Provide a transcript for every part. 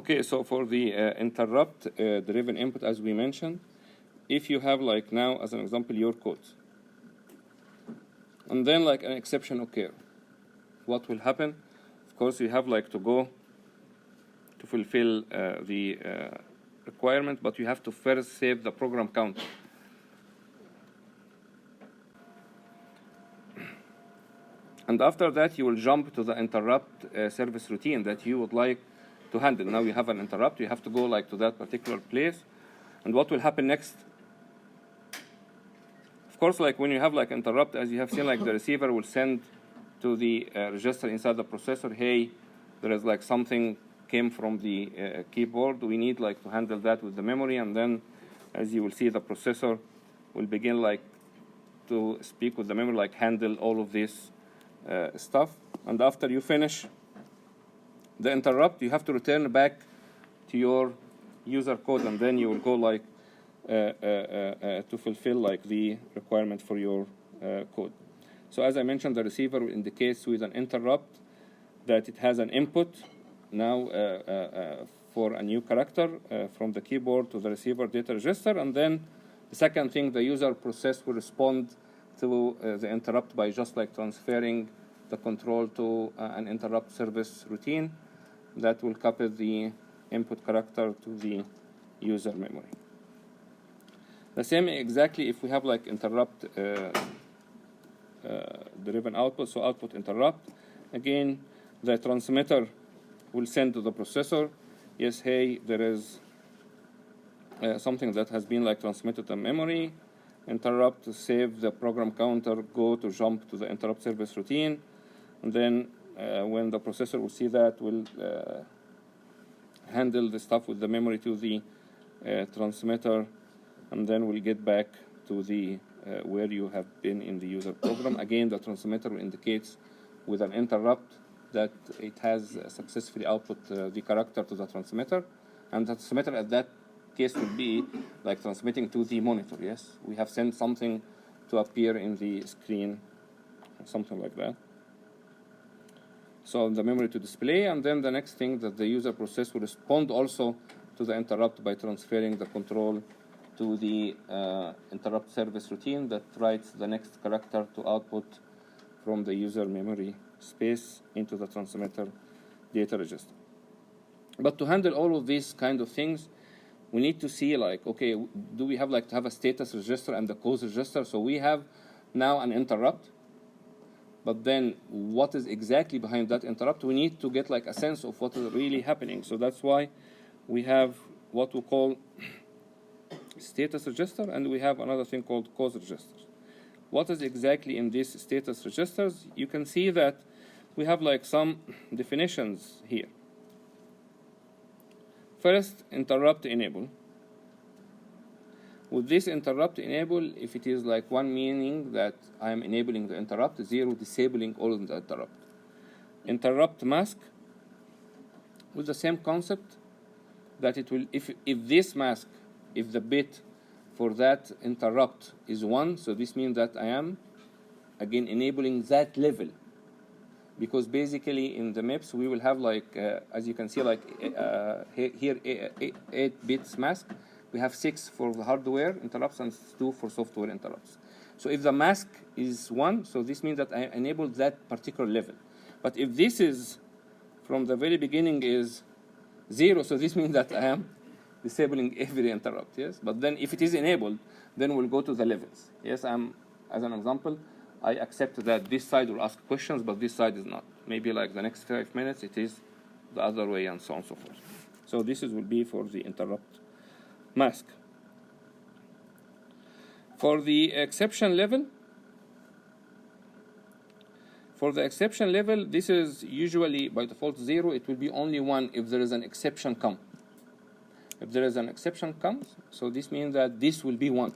Okay, so for the interrupt driven input, as we mentioned, if you have like now, as an example, your code, and then like an exception occur, what will happen? Of course, you have like to go to fulfill the requirement, but you have to first save the program counter. And after that, you will jump to the interrupt service routine that you would like to handle. Now you have an interrupt, you have to go like to that particular place. And what will happen next? Of course, like when you have like interrupt, as you have seen, like the receiver will send to the register inside the processor, hey, there is like something came from the keyboard. We need like to handle that with the memory. And then, as you will see, the processor will begin like to speak with the memory, like handle all of this stuff. And after you finish the interrupt, you have to return back to your user code, and then you will go like to fulfill like the requirement for your code. So as I mentioned, the receiver indicates with an interrupt that it has an input now for a new character from the keyboard to the receiver data register, and then the second thing, the user process will respond to the interrupt by just like transferring the control to an interrupt service routine that will copy the input character to the user memory. The same exactly if we have like interrupt driven output, so output interrupt. Again, the transmitter will send to the processor, yes, hey, there is something that has been like transmitted to memory. Interrupt to save the program counter, go to jump to the interrupt service routine, and then when the processor will see that, will handle the stuff with the memory to the transmitter, and then we'll get back to the where you have been in the user program. Again, the transmitter indicates with an interrupt that it has successfully output the character to the transmitter, and the transmitter at that case will be like transmitting to the monitor. Yes, we have sent something to appear in the screen, something like that. So the memory to display, and then the next thing that the user process will respond also to the interrupt by transferring the control to the interrupt service routine that writes the next character to output from the user memory space into the transmitter data register. But to handle all of these kind of things, we need to see like, okay, do we have like to have a status register and the cause register? So we have now an interrupt, but then what is exactly behind that interrupt? We need to get like a sense of what is really happening. So that's why we have what we call status register, and we have another thing called cause register. What is exactly in these status registers? You can see that we have like some definitions here. First, interrupt enable. With this interrupt enable, if it is like one meaning that I am enabling the interrupt, 0 disabling all of the interrupt. Interrupt mask with the same concept that it will, if this mask, if the bit for that interrupt is 1, so this means that I am again enabling that level, because basically in the MIPS we will have like as you can see like here 8 bits mask. We have 6 for the hardware interrupts and 2 for software interrupts. So if the mask is 1, so this means that I enabled that particular level. But if this is from the very beginning is 0, so this means that I am disabling every interrupt. Yes. But then if it is enabled, then we'll go to the levels. Yes. As an example, I accept that this side will ask questions, but this side is not. Maybe like the next 5 minutes it is the other way, and so on and so forth. So this will be for the interrupt mask. For the exception level, this is usually by default 0. It will be only 1 if there is an exception come. If there is an exception comes, so this means that this will be 1.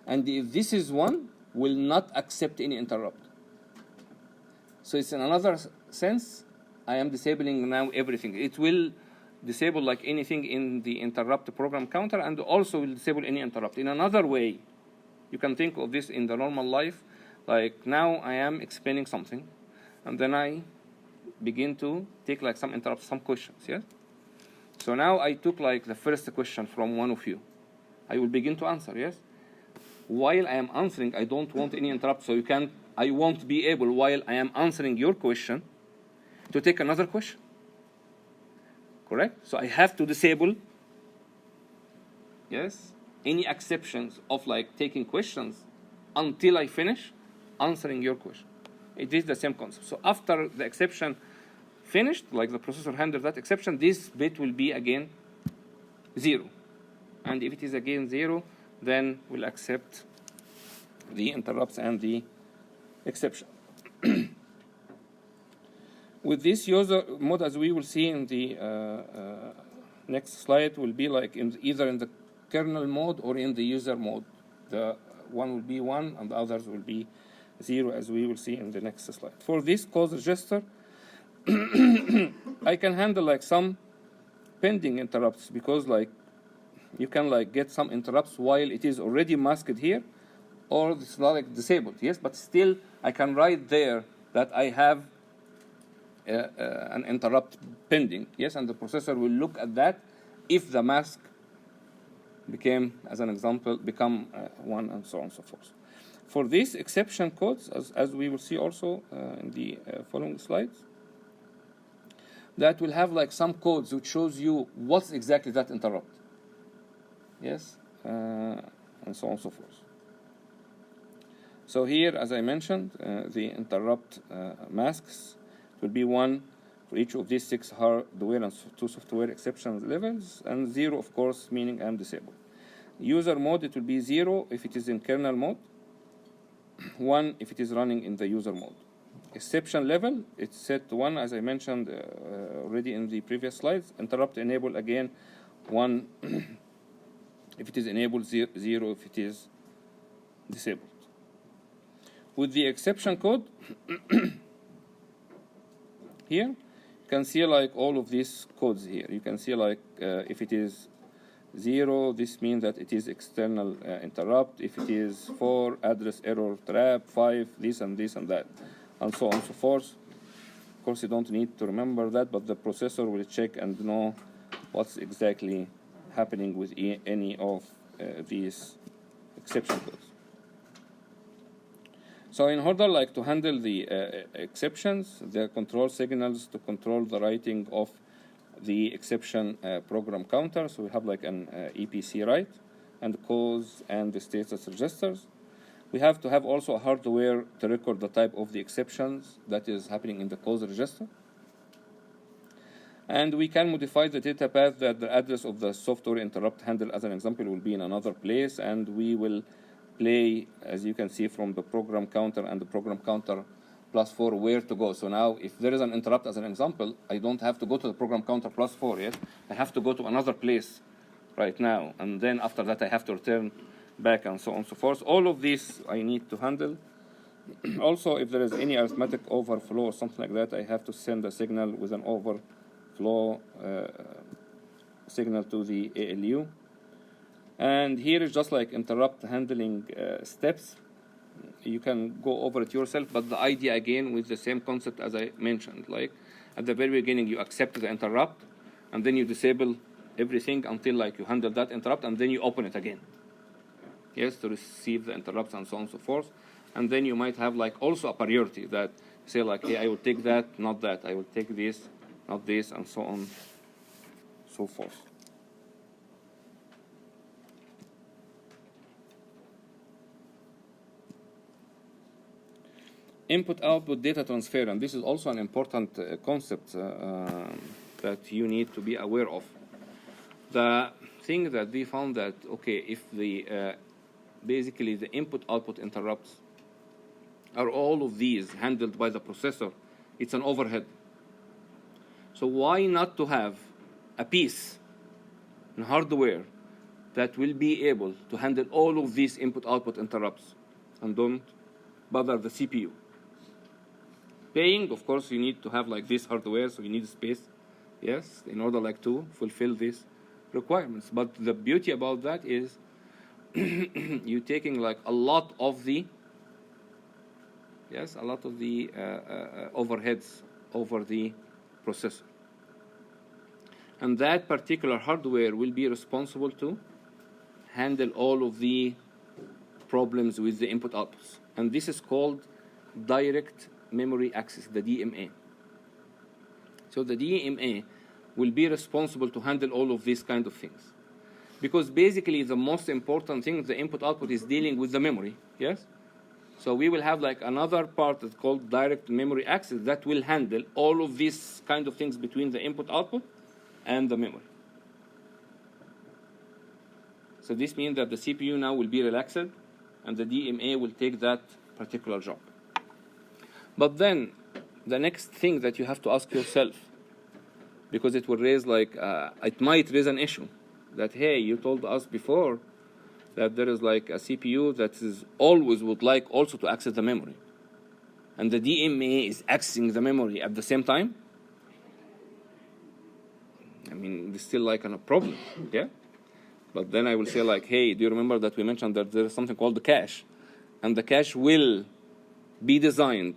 And if this is 1, will not accept any interrupt. So it's in another sense, I am disabling now everything. It will disable like anything in the interrupt program counter, and also will disable any interrupt. In another way, you can think of this in the normal life, like now I am explaining something, and then I begin to take like some interrupts, some questions, yeah? So now I took like the first question from one of you. I will begin to answer, yes? While I am answering, I don't want any interrupt, so I won't be able, while I am answering your question, to take another question. Correct? So I have to disable, yes, any exceptions of like taking questions until I finish answering your question. It is the same concept. So after the exception finished, like the processor handles that exception, this bit will be again 0. And if it is again 0, then we'll accept the interrupts and the exception. With this user mode, as we will see in the next slide, will be like either in the kernel mode or in the user mode. The one will be 1 and the others will be 0, as we will see in the next slide. For this cause register, I can handle like some pending interrupts, because like you can like get some interrupts while it is already masked here, or it's not like disabled, yes, but still I can write there that I have an interrupt pending, yes, and the processor will look at that if the mask became, as an example, become 1, and so on and so forth. For these exception codes, as we will see also in the following slides, that will have like some codes which shows you what's exactly that interrupt, yes, and so on and so forth. So here, as I mentioned, the interrupt masks will be 1 for each of these 6 hardware and 2 software exception levels, and 0, of course, meaning I'm disabled. User mode, it will be 0 if it is in kernel mode, 1 if it is running in the user mode. Exception level, it's set to 1, as I mentioned already in the previous slides. Interrupt enable, again, 1 if it is enabled, 0 if it is disabled. With the exception code, here, you can see like all of these codes here. You can see like if it is 0, this means that it is external interrupt. If it is 4, address error trap, 5, this and this and that, and so on and so forth. Of course, you don't need to remember that, but the processor will check and know what's exactly happening with any of these exception codes. So in order like to handle the exceptions, there are control signals to control the writing of the exception program counter. So we have like an EPC write and the cause and the status registers. We have to have also a hardware to record the type of the exceptions that is happening in the cause register. And we can modify the data path that the address of the software interrupt handle, as an example, will be in another place, and we will play, as you can see from the program counter and the program counter +4, where to go. So now if there is an interrupt, as an example, I don't have to go to the program counter +4 yet. I have to go to another place right now, and then after that I have to return back, and so on and so forth. All of these I need to handle. Also, if there is any arithmetic overflow or something like that, I have to send a signal with an overflow signal to the ALU. And here is just like interrupt handling steps. You can go over it yourself, but the idea again with the same concept as I mentioned, like at the very beginning you accept the interrupt, and then you disable everything until like you handle that interrupt, and then you open it again, yes, to receive the interrupts and so on and so forth. And then you might have like also a priority that say like, hey, I will take that, not that, I will take this, not this, and so on, so forth. Input-output data transfer, and this is also an important concept that you need to be aware of. The thing that we found that, okay, if the basically the input-output interrupts are all of these handled by the processor, it's an overhead. So why not to have a piece in hardware that will be able to handle all of these input-output interrupts and don't bother the CPU? Paying, of course, you need to have like this hardware, so you need space, yes, in order like to fulfill these requirements. But the beauty about that is you're taking like a lot of the, yes, a lot of the overheads over the processor. And that particular hardware will be responsible to handle all of the problems with the input outputs. And this is called direct memory access, the DMA. So the DMA will be responsible to handle all of these kind of things. Because basically the most important thing, the input output, is dealing with the memory, yes? So we will have like another part that's called direct memory access that will handle all of these kind of things between the input output and the memory. So this means that the CPU now will be relaxed and the DMA will take that particular job. But then the next thing that you have to ask yourself, because it will raise like, it might raise an issue, that, hey, you told us before that there is like a CPU that is always would like also to access the memory. And the DMA is accessing the memory at the same time. I mean, it's still like a problem, yeah? But then I will say like, hey, do you remember that we mentioned that there is something called the cache? And the cache will be designed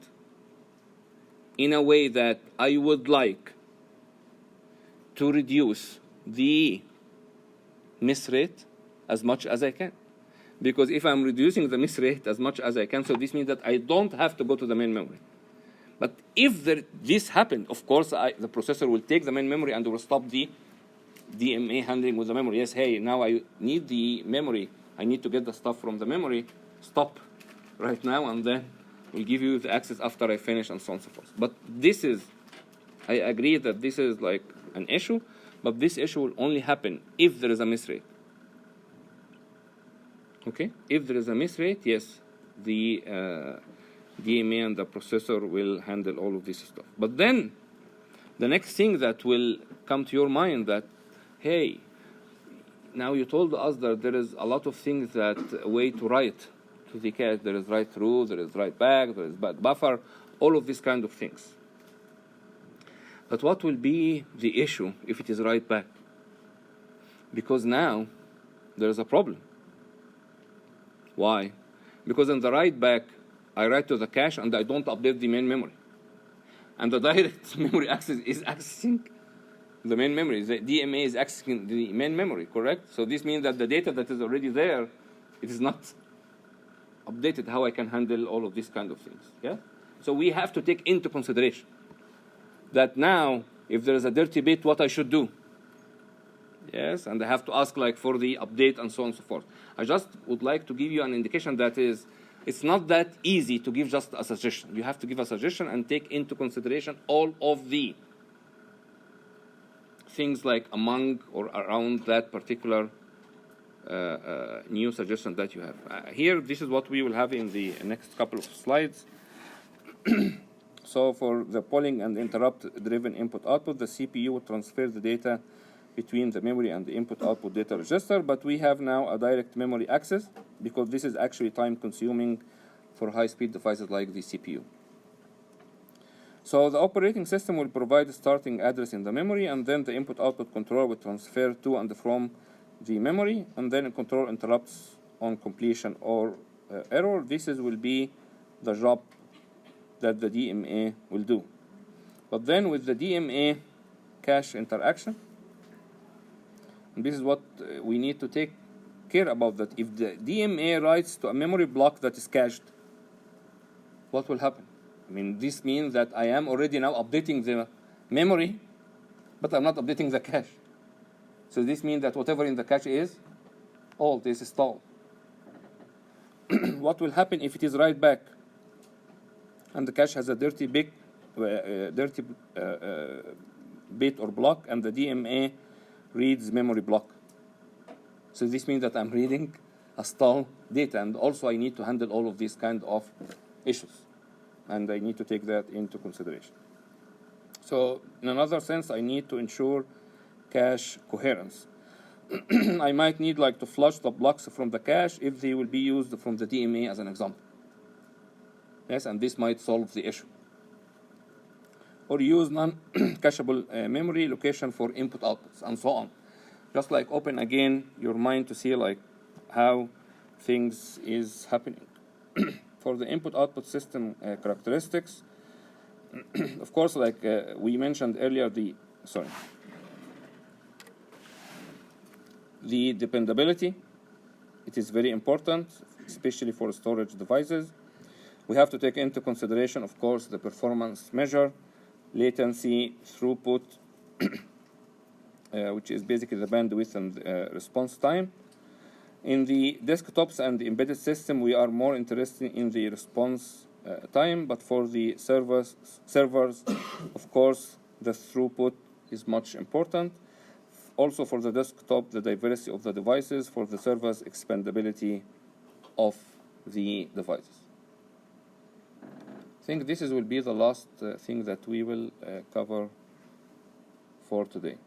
in a way that I would like to reduce the miss rate as much as I can. Because if I'm reducing the miss rate as much as I can, so this means that I don't have to go to the main memory. But if this happened, of course, the processor will take the main memory and will stop the DMA handling with the memory. Yes, hey, now I need the memory. I need to get the stuff from the memory. Stop right now, and then we'll give you the access after I finish, and so on and so forth. But this is, I agree that this is like an issue, but this issue will only happen if there is a miss rate. Okay? If there is a miss rate, yes, the DMA and the processor will handle all of this stuff. But then the next thing that will come to your mind that, hey, now you told us that there is a lot of things that way to write to the cache. There is write through, there is write back, there is buffer, all of these kind of things. But what will be the issue if it is write back? Because now there is a problem. Why? Because in the write back, I write to the cache and I don't update the main memory. And the direct memory access is accessing the main memory. The DMA is accessing the main memory, correct? So this means that the data that is already there, it is not updated how I can handle all of these kind of things. Yeah? So we have to take into consideration that now, if there is a dirty bit, what I should do. Yes, and I have to ask like for the update and so on and so forth. I just would like to give you an indication that it's not that easy to give just a suggestion. You have to give a suggestion and take into consideration all of the things like among or around that particular new suggestion that you have. Here, this is what we will have in the next couple of slides. So for the polling and interrupt-driven input-output, the CPU will transfer the data between the memory and the input-output data register, but we have now a direct memory access because this is actually time-consuming for high-speed devices like the CPU. So the operating system will provide a starting address in the memory, and then the input-output controller will transfer to and from the memory, and then control interrupts on completion or error. This will be the job that the DMA will do. But then with the DMA cache interaction, and this is what we need to take care about, that if the DMA writes to a memory block that is cached, what will happen? I mean, this means that I am already now updating the memory, but I'm not updating the cache. So this means that whatever in the cache is old, is stalled. What will happen if it is write back and the cache has a dirty bit or block, and the DMA reads memory block? So this means that I'm reading a stall data, and also I need to handle all of these kind of issues, and I need to take that into consideration. So in another sense, I need to ensure cache coherence. I might need like to flush the blocks from the cache if they will be used from the DMA as an example. Yes, and this might solve the issue. Or use non-cacheable memory location for input outputs, and so on. Just like open again your mind to see like how things is happening. For the input output system characteristics, of course, like we mentioned earlier, the dependability. It is very important, especially for storage devices. We have to take into consideration, of course, the performance measure, latency, throughput, which is basically the bandwidth and response time. In the desktops and the embedded system, we are more interested in the response time, but for the servers, of course, the throughput is much important. Also for the desktop, the diversity of the devices, for the servers, expandability of the devices. I think this will be the last thing that we will cover for today.